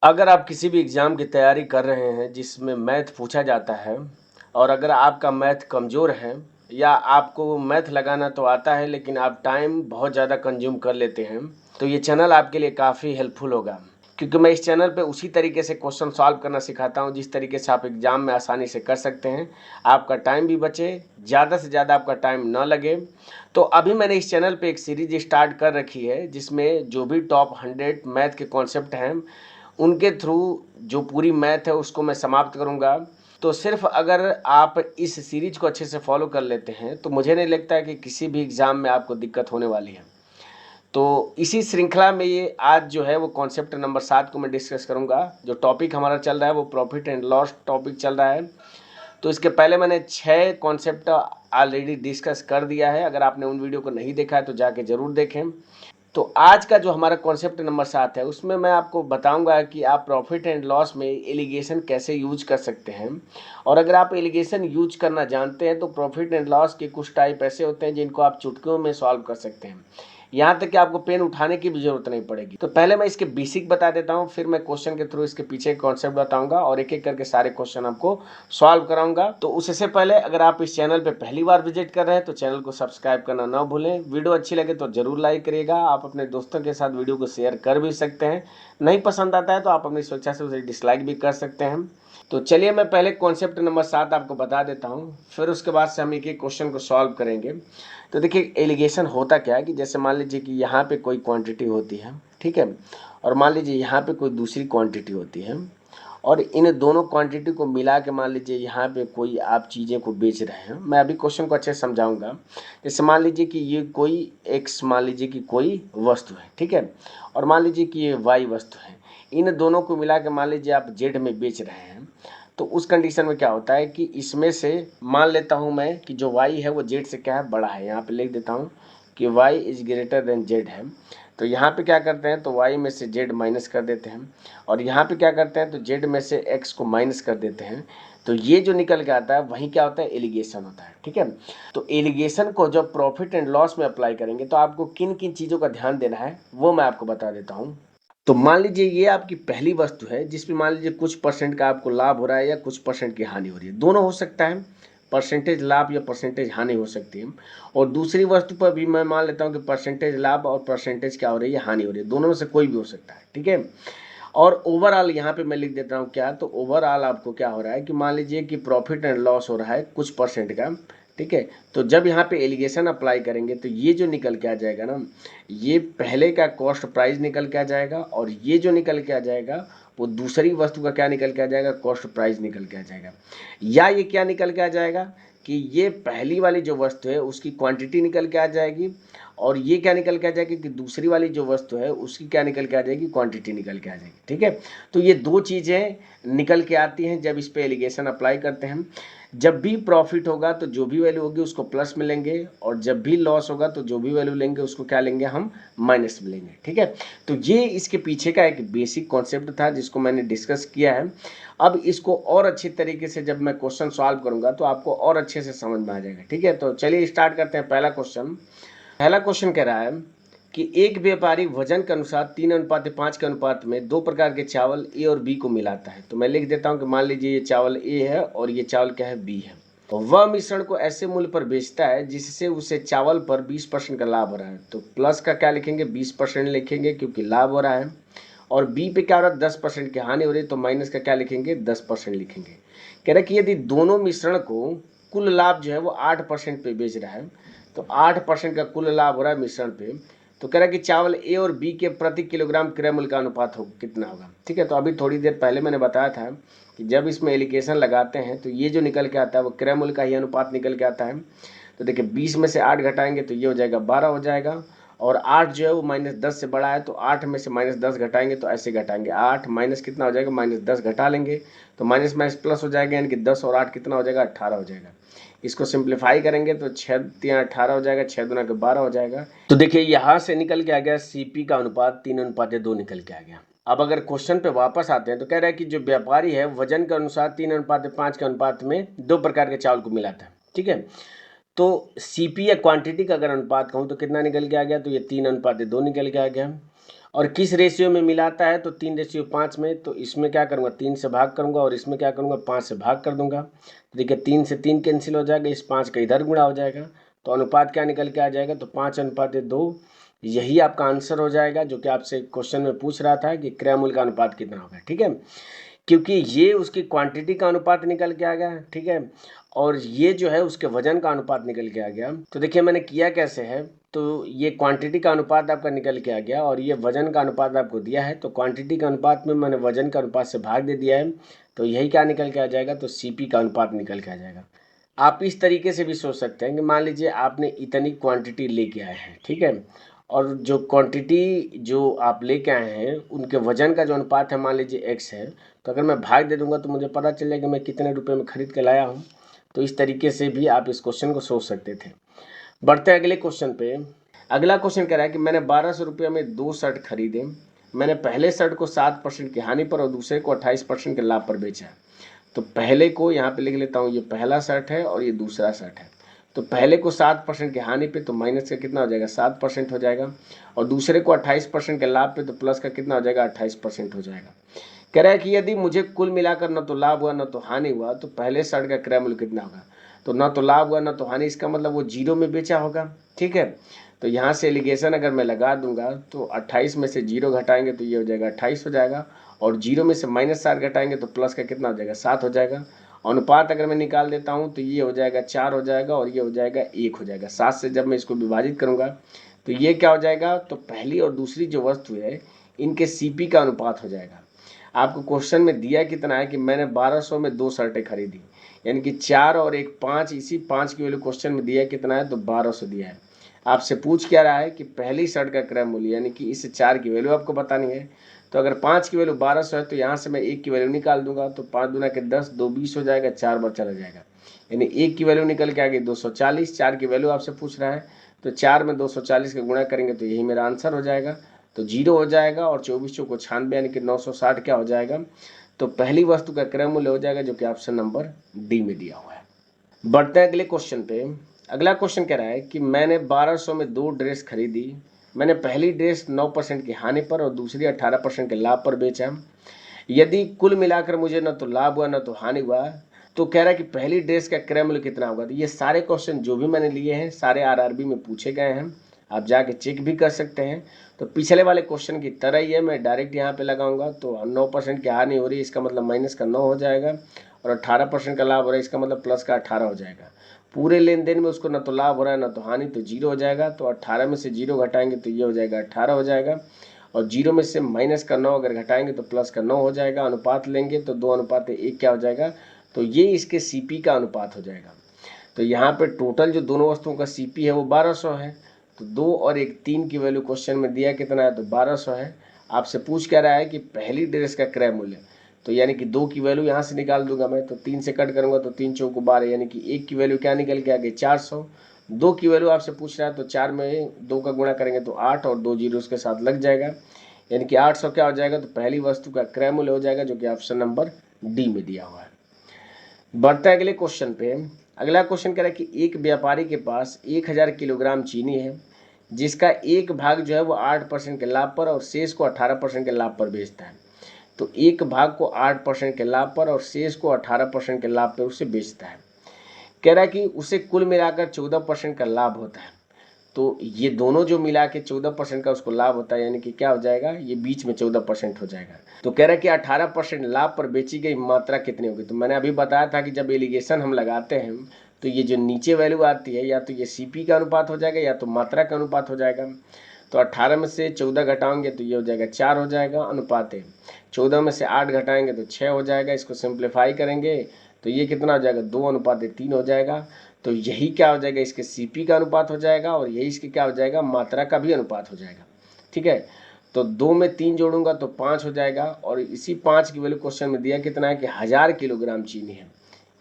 अगर आप किसी भी एग्ज़ाम की तैयारी कर रहे हैं जिसमें मैथ पूछा जाता है और अगर आपका मैथ कमज़ोर है या आपको मैथ लगाना तो आता है लेकिन आप टाइम बहुत ज़्यादा कंज्यूम कर लेते हैं, तो ये चैनल आपके लिए काफ़ी हेल्पफुल होगा। क्योंकि मैं इस चैनल पे उसी तरीके से क्वेश्चन सॉल्व करना सिखाता हूँ जिस तरीके से आप एग्ज़ाम में आसानी से कर सकते हैं। आपका टाइम भी बचे, ज़्यादा से ज़्यादा आपका टाइम ना लगे। तो अभी मैंने इस चैनल पे एक सीरीज़ स्टार्ट कर रखी है जिसमें जो भी टॉप 100 मैथ के कॉन्सेप्ट हैं उनके थ्रू जो पूरी मैथ है उसको मैं समाप्त करूँगा। तो सिर्फ़ अगर आप इस सीरीज़ को अच्छे से फ़ॉलो कर लेते हैं तो मुझे नहीं लगता है कि किसी भी एग्ज़ाम में आपको दिक्कत होने वाली है। तो इसी श्रृंखला में ये आज जो है वो कॉन्सेप्ट नंबर 7 को मैं डिस्कस करूँगा। जो टॉपिक हमारा चल रहा है वो प्रॉफ़िट एंड लॉस टॉपिक चल रहा है। तो इसके पहले मैंने 6 कॉन्सेप्ट ऑलरेडी डिस्कस कर दिया है। अगर आपने उन वीडियो को नहीं देखा है तो जाके ज़रूर देखें। तो आज का जो हमारा कॉन्सेप्ट नंबर 7 है उसमें मैं आपको बताऊंगा कि आप प्रॉफिट एंड लॉस में एलिगेशन कैसे यूज कर सकते हैं। और अगर आप एलिगेशन यूज करना जानते हैं तो प्रॉफिट एंड लॉस के कुछ टाइप ऐसे होते हैं जिनको आप चुटकियों में सॉल्व कर सकते हैं। यहाँ तक कि आपको पेन उठाने की भी जरूरत नहीं पड़ेगी। तो पहले मैं इसके बेसिक बता देता हूँ, फिर मैं क्वेश्चन के थ्रू इसके पीछे कॉन्सेप्ट बताऊंगा और एक एक करके सारे क्वेश्चन आपको सॉल्व कराऊंगा। तो उससे पहले अगर आप इस चैनल पे पहली बार विजिट कर रहे हैं तो चैनल को सब्सक्राइब करना ना भूलें। वीडियो अच्छी लगे तो जरूर लाइक करिएगा। आप अपने दोस्तों के साथ वीडियो को शेयर कर भी सकते हैं। नहीं पसंद आता है तो आप अपनी स्वेच्छा से उसे डिसलाइक भी कर सकते हैं। तो चलिए मैं पहले कॉन्सेप्ट नंबर 7 आपको बता देता हूँ, फिर उसके बाद से हम एक एक क्वेश्चन को सॉल्व करेंगे। तो देखिए एलिगेशन होता क्या है कि जैसे मान लीजिए कि यहाँ पे कोई क्वांटिटी होती है, ठीक है, और मान लीजिए यहाँ पे कोई दूसरी क्वांटिटी होती है और इन दोनों क्वांटिटी को मिला के मान लीजिए यहाँ पे कोई आप चीज़ें को बेच रहे हैं। मैं अभी क्वेश्चन को अच्छे से समझाऊंगा। जैसे मान लीजिए कि ये कोई एक्स, मान लीजिए कि कोई वस्तु है, ठीक है, और मान लीजिए कि ये वाई वस्तु है। इन दोनों को मिला के मान लीजिए आप जेड में बेच रहे हैं। तो उस कंडीशन में क्या होता है कि इसमें से मान लेता हूँ मैं कि जो y है वो z से क्या है, बड़ा है। यहाँ पे लिख देता हूँ कि y is greater than z है। तो यहाँ पे क्या करते हैं तो y में से z माइनस कर देते हैं और यहाँ पे क्या करते हैं तो z में से x को माइनस कर देते हैं। तो ये जो निकल के आता है वही क्या होता है, एलिगेशन होता है, ठीक है। तो एलिगेशन को जब प्रॉफिट एंड लॉस में अप्लाई करेंगे तो आपको किन किन चीज़ों का ध्यान देना है वो मैं आपको बता देता हूँ। तो मान लीजिए ये आपकी पहली वस्तु है जिसमें मान लीजिए कुछ परसेंट का आपको लाभ हो रहा है या कुछ परसेंट की हानि हो रही है, दोनों हो सकता है, परसेंटेज लाभ या परसेंटेज हानि हो सकती है। और दूसरी वस्तु पर भी मैं मान लेता हूँ कि परसेंटेज लाभ और परसेंटेज क्या हो रही है, हानि हो रही है, दोनों में से कोई भी हो सकता है, ठीक है। और ओवरऑल यहाँ पे मैं लिख देता हूँ क्या, तो ओवरऑल आपको क्या हो रहा है कि मान लीजिए कि प्रॉफिट एंड लॉस हो रहा है कुछ परसेंट का, ठीक है। तो जब यहाँ पे एलिगेशन अप्लाई करेंगे तो ये जो निकल के आ जाएगा ना, ये पहले का कॉस्ट प्राइस निकल के आ जाएगा और ये जो निकल के आ जाएगा वो दूसरी वस्तु का क्या निकल के आ जाएगा, कॉस्ट प्राइस निकल के आ जाएगा। या ये क्या निकल के आ जाएगा कि ये पहली वाली जो वस्तु है उसकी क्वांटिटी निकल के आ जाएगी और ये क्या निकल के आ जाएगी कि दूसरी वाली जो वस्तु है उसकी क्या निकल के आ जाएगी, क्वांटिटी निकल के आ जाएगी, ठीक है। तो ये दो चीज़ें निकल के आती हैं जब इस पे एलिगेशन अप्लाई करते हैं। जब भी प्रॉफिट होगा तो जो भी वैल्यू होगी उसको प्लस में लेंगे और जब भी लॉस होगा तो जो भी वैल्यू लेंगे उसको क्या लेंगे, हम माइनस में लेंगे, ठीक है। तो ये इसके पीछे का एक बेसिक कॉन्सेप्ट था जिसको मैंने डिस्कस किया है। अब इसको और अच्छी तरीके से जब मैं क्वेश्चन सॉल्व करूंगा तो आपको और अच्छे से समझ में आ जाएगा, ठीक है। तो चलिए स्टार्ट करते हैं। पहला क्वेश्चन कह रहा है कि एक व्यापारी वजन के अनुसार 3:5 के अनुपात में दो प्रकार के चावल ए और बी को मिलाता है। तो मैं लिख देता हूं कि मान लीजिए ये चावल ए है और ये चावल क्या है, बी है। तो वह मिश्रण को ऐसे मूल्य पर बेचता है जिससे उसे चावल पर 20% का लाभ हो रहा है। तो प्लस का क्या लिखेंगे, 20% लिखेंगे क्योंकि लाभ हो रहा है। और बी पे क्या हो रहा है, 10% की हानि हो रही है, तो माइनस का क्या लिखेंगे, 10% लिखेंगे। कह रहा है कि यदि दोनों मिश्रण को कुल लाभ जो है वो 8% पे बेच रहा है, तो 8% का कुल लाभ हो रहा है मिश्रण पे। तो कह रहा है कि चावल ए और बी के प्रति किलोग्राम क्रय मूल्य का अनुपात हो कितना होगा, ठीक है। तो अभी थोड़ी देर पहले मैंने बताया था कि जब इसमें एलिगेशन लगाते हैं तो ये जो निकल के आता है वो क्रय मूल्य का ही अनुपात निकल के आता है। तो देखिए 20 में से 8 घटाएंगे तो ये हो जाएगा 12 हो जाएगा। और 8 जो है वो -10 से बड़ा है तो 8 में से -10 घटाएंगे तो ऐसे घटाएंगे, 8 माइनस कितना हो जाएगा, -10 घटा लेंगे तो माइनस माइनस प्लस हो जाएगा, यानी कि 10 और 8 कितना हो जाएगा, 18 हो जाएगा। इसको सिंप्लीफाई करेंगे तो 6×3 = 18 हो जाएगा, 6×2 = 12 हो जाएगा। तो देखिए यहाँ से निकल के आ गया सीपी का अनुपात 3:2 निकल के आ गया। अब अगर क्वेश्चन पे वापस आते हैं तो कह रहा है कि जो व्यापारी है वजन के अनुसार 3:5 के अनुपात में दो प्रकार के चावल को मिलाता है, ठीक है। तो सीपी या क्वांटिटी का अगर अनुपात कहूँ तो कितना निकल के आ गया, तो ये 3:2 निकल के आ गया। और किस रेशियो में मिलाता है, तो 3:5 में। तो इसमें क्या करूँगा, 3 से भाग करूँगा और इसमें क्या करूँगा, 5 से भाग कर दूंगा। तो देखिए 3 से 3 कैंसिल हो जाएगा, इस 5 का इधर गुणा हो जाएगा, तो अनुपात क्या निकल के आ जाएगा, तो 5:2। यही आपका आंसर हो जाएगा, जो कि आपसे क्वेश्चन में पूछ रहा था कि क्रय मूल्य का अनुपात कितना होगा। ठीक है, क्योंकि ये उसकी क्वांटिटी का अनुपात निकल के आ गया। ठीक है, और ये जो है उसके वजन का अनुपात निकल के आ गया। तो देखिए मैंने किया कैसे है, तो ये क्वांटिटी का अनुपात आपका निकल के आ गया और ये वजन का अनुपात आपको दिया है, तो क्वांटिटी का अनुपात में मैंने वजन का अनुपात से भाग दे दिया है, तो यही क्या निकल के आ जाएगा, तो सीपी का अनुपात निकल के आ जाएगा। आप इस तरीके से भी सोच सकते हैं कि मान लीजिए आपने इतनी क्वांटिटी लेके आए हैं। ठीक है, और जो क्वांटिटी जो आप लेके आए हैं उनके वजन का जो अनुपात है मान लीजिए एक्स है, तो अगर मैं भाग दे दूंगा तो मुझे पता चल जाएगा मैं कितने रुपए में खरीद के लाया हूँ। तो इस तरीके से भी आप इस क्वेश्चन को सोच सकते थे। बढ़ते हैं अगले क्वेश्चन पे। अगला क्वेश्चन कह रहा है कि मैंने 1200 रुपये में 2 शर्ट खरीदे। मैंने पहले शर्ट को 7% की हानि पर और दूसरे को 28% के लाभ पर बेचा। तो पहले को यहाँ पे लिख लेता हूँ, ये पहला शर्ट है और ये दूसरा शर्ट है। तो पहले को 7% की हानि पे तो माइनस का कितना हो जाएगा, 7% हो जाएगा, और दूसरे को 28% के लाभ पे तो प्लस का कितना हो जाएगा, 28% हो जाएगा। कह रहा है कि यदि मुझे कुल मिलाकर न तो लाभ हुआ न तो हानि हुआ तो पहले शर्ट का क्रय मूल्य कितना होगा। तो न तो लाभ हुआ न तो हानि, इसका मतलब वो जीरो में बेचा होगा। ठीक है, तो यहाँ से एलिगेशन अगर मैं लगा दूंगा तो 28 में से जीरो घटाएंगे तो ये हो जाएगा 28 हो जाएगा, और जीरो में से -7 घटाएंगे तो प्लस का कितना हो जाएगा, 7 हो जाएगा। अनुपात अगर मैं निकाल देता हूँ तो ये हो जाएगा 4 हो जाएगा और ये हो जाएगा 1 हो जाएगा। 7 से जब मैं इसको विभाजित करूँगा तो ये क्या हो जाएगा, तो पहली और दूसरी जो वस्तु है इनके सीपी का अनुपात हो जाएगा। आपको क्वेश्चन में दिया कितना है कि मैंने 1200 में 2 शर्टें खरीदी, यानी कि 4 और 1 5, इसी 5 की वैल्यू क्वेश्चन में दिया कितना है, तो 1200 दिया है। आपसे पूछ क्या रहा है कि पहली शर्ट का क्रय मूल्य, यानी कि इस 4 की वैल्यू आपको बतानी है। तो अगर 5 की वैल्यू 1200 है तो यहाँ से मैं 1 की वैल्यू निकाल दूंगा, तो 5 दूना के 10, 2 20 हो जाएगा, 4 बार चला जाएगा, यानी 1 की वैल्यू निकल के आ गई 240। 4 की वैल्यू आपसे पूछ रहा है, तो 4 में 240 का गुणा करेंगे तो यही मेरा आंसर हो जाएगा, तो 0 हो जाएगा, और 24 को 96 यानी कि 960 क्या हो जाएगा, तो पहली वस्तु का क्रय मूल्य हो जाएगा, जो कि ऑप्शन नंबर डी में दिया हुआ है। बढ़ते हैं अगले क्वेश्चन पे। अगला क्वेश्चन कह रहा है कि मैंने 1200 में 2 ड्रेस खरीदी। मैंने पहली ड्रेस 9% की हानि पर और दूसरी 18% के लाभ पर बेचा। यदि कुल मिलाकर मुझे न तो लाभ हुआ न तो हानि हुआ, तो कह रहा है कि पहली ड्रेस का क्रय मूल्य कितना होगा। तो ये सारे क्वेश्चन जो भी मैंने लिए हैं सारे आरआरबी में पूछे गए हैं, आप जाके चेक भी कर सकते हैं। तो पिछले वाले क्वेश्चन की तरह ही है, मैं डायरेक्ट यहाँ पे लगाऊंगा, तो 9% की हानि हो रही है, इसका मतलब माइनस का 9 हो जाएगा, और 18% का लाभ हो रहा है, इसका मतलब प्लस का 18 हो जाएगा। पूरे लेन देन में उसको न तो लाभ हो रहा है न तो हानि, तो 0 हो जाएगा, तो 18 में से 0 घटाएंगे तो ये हो जाएगा 18 हो जाएगा, और 0 में से माइनस का 9 अगर घटाएंगे तो प्लस का 9 हो जाएगा। अनुपात लेंगे तो 2:1 क्या हो जाएगा, तो ये इसके सीपी का अनुपात हो जाएगा। तो यहाँ पे टोटल जो दोनों वस्तुओं का सीपी है वो 1200 है, तो 2 और 1 3 की वैल्यू क्वेश्चन में दिया कितना है, तो 1200 है। आपसे पूछ क्या रहा है कि पहली ड्रेस का क्रय मूल्य, तो यानी कि 2 की वैल्यू यहाँ से निकाल दूंगा मैं, तो 3 से कट करूंगा तो 3 चौको 12, यानी कि 1 की वैल्यू क्या निकल के आ गई, 400। 2 की वैल्यू आपसे पूछ रहा है, तो 4 में 2 का गुणा करेंगे तो 8, और 2 जीरो उसके साथ लग जाएगा, यानी कि 800 क्या हो जाएगा, तो पहली वस्तु का क्रय मूल्य हो जाएगा, जो कि ऑप्शन नंबर डी में दिया हुआ है। बढ़ता है अगले क्वेश्चन पे। अगला क्वेश्चन कह रहा है कि एक व्यापारी के पास 1000 किलोग्राम चीनी है, जिसका एक भाग जो है वो 8% के लाभ पर और शेष को 18% के लाभ पर बेचता है। तो एक भाग को 8% के लाभ पर और शेष को 18% के लाभ पर उसे बेचता है। कह रहा है कि उसे कुल मिलाकर 14% का लाभ होता है। तो ये दोनों जो मिला के 14% का उसको लाभ होता है, यानी कि क्या हो जाएगा, ये बीच में 14% हो जाएगा। तो कह रहा है कि 18% लाभ पर बेची गई मात्रा कितनी होगी। तो मैंने अभी बताया था कि जब एलिगेशन हम लगाते हैं तो ये जो नीचे वैल्यू आती है, या तो ये सीपी का अनुपात हो जाएगा या तो मात्रा का अनुपात हो जाएगा। तो 18 में से 14 घटाएंगे तो ये हो जाएगा 4 हो जाएगा अनुपात है। 14 में से 8 घटाएंगे तो 6 हो जाएगा, इसको सिंप्लीफाई करेंगे तो ये कितना हो जाएगा, 2:3 हो जाएगा। तो यही क्या हो जाएगा, इसके सीपी का अनुपात हो जाएगा, और यही इसके क्या हो जाएगा, मात्रा का भी अनुपात हो जाएगा। ठीक है, तो 2 में 3 जोड़ूंगा तो 5 हो जाएगा, और इसी 5 की वैल्यू क्वेश्चन में दिया कितना है कि 1000 किलोग्राम चीनी है,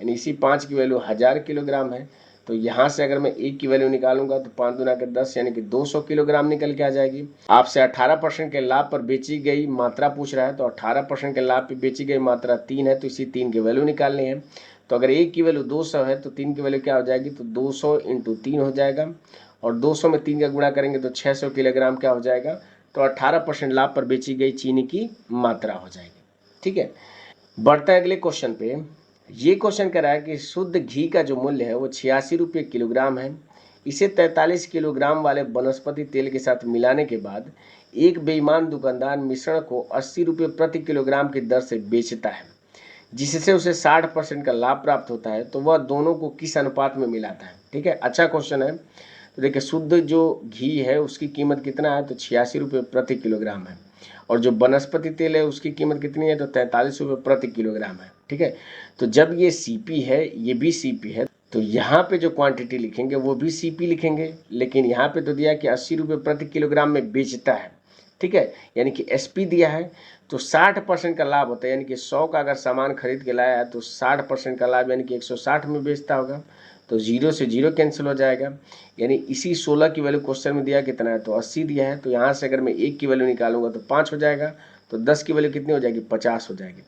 यानी इसी 5 की वैल्यू 1000 किलोग्राम है। तो यहाँ से अगर मैं 1 की वैल्यू निकालूंगा तो 5 दूना के 10, यानी कि 200 किलोग्राम निकल के आ जाएगी। आपसे 18% के लाभ पर बेची गई मात्रा पूछ रहा है, तो 18% के लाभ पर बेची गई मात्रा 3 है, तो इसी 3 की वैल्यू निकालनी है। तो अगर 1 की वैल्यू 200 है तो 3 की वैल्यू क्या हो जाएगी, तो 200 × 3 हो जाएगा, और 200 में 3 का गुणा करेंगे तो 600 किलोग्राम क्या हो जाएगा, तो 18% लाभ पर बेची गई चीनी की मात्रा हो जाएगी। ठीक है, बढ़ते हैं अगले क्वेश्चन पे। ये क्वेश्चन कह रहा है कि शुद्ध घी का जो मूल्य है वो 86 रुपये किलोग्राम है। इसे 43 किलोग्राम वाले वनस्पति तेल के साथ मिलाने के बाद एक बेईमान दुकानदार मिश्रण को 80 रुपये प्रति किलोग्राम की दर से बेचता है, जिससे उसे 60% का लाभ प्राप्त होता है। तो वह दोनों को किस अनुपात में मिलाता है? ठीक है, अच्छा क्वेश्चन है। तो देखिए, शुद्ध जो घी है उसकी कीमत कितना है? तो 86 रुपये प्रति किलोग्राम है। और जो वनस्पति तेल है उसकी कीमत कितनी है? तो 43 रुपये प्रति किलोग्राम है। ठीक है, तो जब ये सीपी है, ये भी सीपी है, तो यहाँ पे जो क्वांटिटी लिखेंगे वो भी सीपी लिखेंगे, लेकिन यहाँ पे तो दिया कि 80 रुपये प्रति किलोग्राम में बेचता है। ठीक है, यानी कि एसपी दिया है, तो 60% का लाभ होता है, यानी कि 100 का अगर सामान खरीद के लाया है तो 60% का लाभ यानी कि 160 में बेचता होगा। तो 0 से 0 कैंसिल हो जाएगा, यानी इसी 16 की वैल्यू क्वेश्चन में दिया कितना है? तो 80 दिया है। तो यहाँ से अगर मैं 1 की वैल्यू निकालूंगा तो 5 हो जाएगा, तो 10 की वैल्यू कितनी हो जाएगी? 50 हो जाएगी।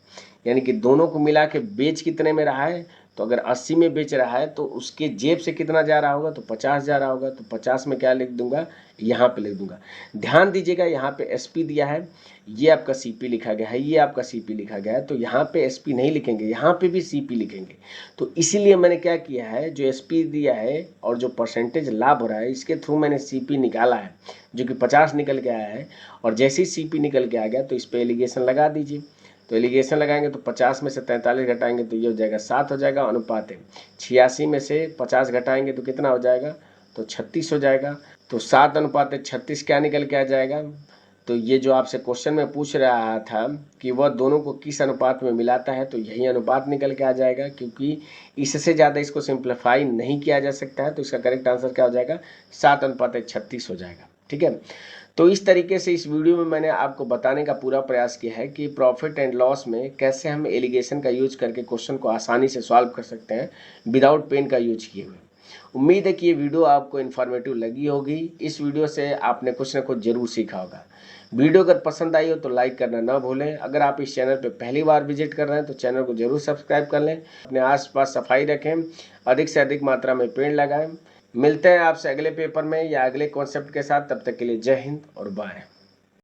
यानी कि दोनों को मिला के बेच कितने में रहा है? तो अगर 80 में बेच रहा है तो उसके जेब से कितना जा रहा होगा? तो 50 जा रहा होगा। तो 50 में क्या लिख दूंगा? यहाँ पे लिख दूंगा। ध्यान दीजिएगा, यहाँ पे एसपी दिया है, ये आपका सीपी लिखा गया है, ये आपका सीपी लिखा गया है, तो यहाँ पे एसपी नहीं लिखेंगे, यहाँ पे भी सीपी लिखेंगे। तो इसीलिए मैंने क्या किया है, जो एसपी दिया है और जो परसेंटेज लाभ हो रहा है इसके थ्रू मैंने सीपी निकाला है, जो कि 50 निकल के आया है। और जैसे ही सीपी निकल के आ गया तो इस पर एलिगेशन लगा दीजिए। तो एलिगेशन लगाएंगे तो 50 में से 43 घटाएंगे तो ये हो जाएगा 7 हो जाएगा अनुपात है। 86 में से 50 घटाएंगे तो कितना हो जाएगा? तो 36 हो जाएगा। तो 7 अनुपात 36 क्या निकल के आ जाएगा? तो ये जो आपसे क्वेश्चन में पूछ रहा था कि वह दोनों को किस अनुपात में मिलाता है, तो यही अनुपात निकल के आ जाएगा, क्योंकि इससे ज़्यादा इसको सिंप्लीफाई नहीं किया जा सकता है। तो इसका करेक्ट आंसर क्या हो जाएगा? 7 अनुपात 36 हो जाएगा। ठीक है, तो इस तरीके से इस वीडियो में मैंने आपको बताने का पूरा प्रयास किया है कि प्रॉफिट एंड लॉस में कैसे हम एलिगेशन का यूज करके क्वेश्चन को आसानी से सॉल्व कर सकते हैं विदाउट पेन का यूज किए हुए। उम्मीद है कि ये वीडियो आपको इन्फॉर्मेटिव लगी होगी। इस वीडियो से आपने कुछ ना कुछ जरूर सीखा होगा। वीडियो अगर पसंद आई हो तो लाइक करना ना भूलें। अगर आप इस चैनल पर पहली बार विजिट कर रहे हैं तो चैनल को जरूर सब्सक्राइब कर लें। अपने आसपास सफाई रखें, अधिक से अधिक मात्रा में पेड़ लगाएं। मिलते हैं आपसे अगले पेपर में या अगले कॉन्सेप्ट के साथ। तब तक के लिए जय हिंद और बाय।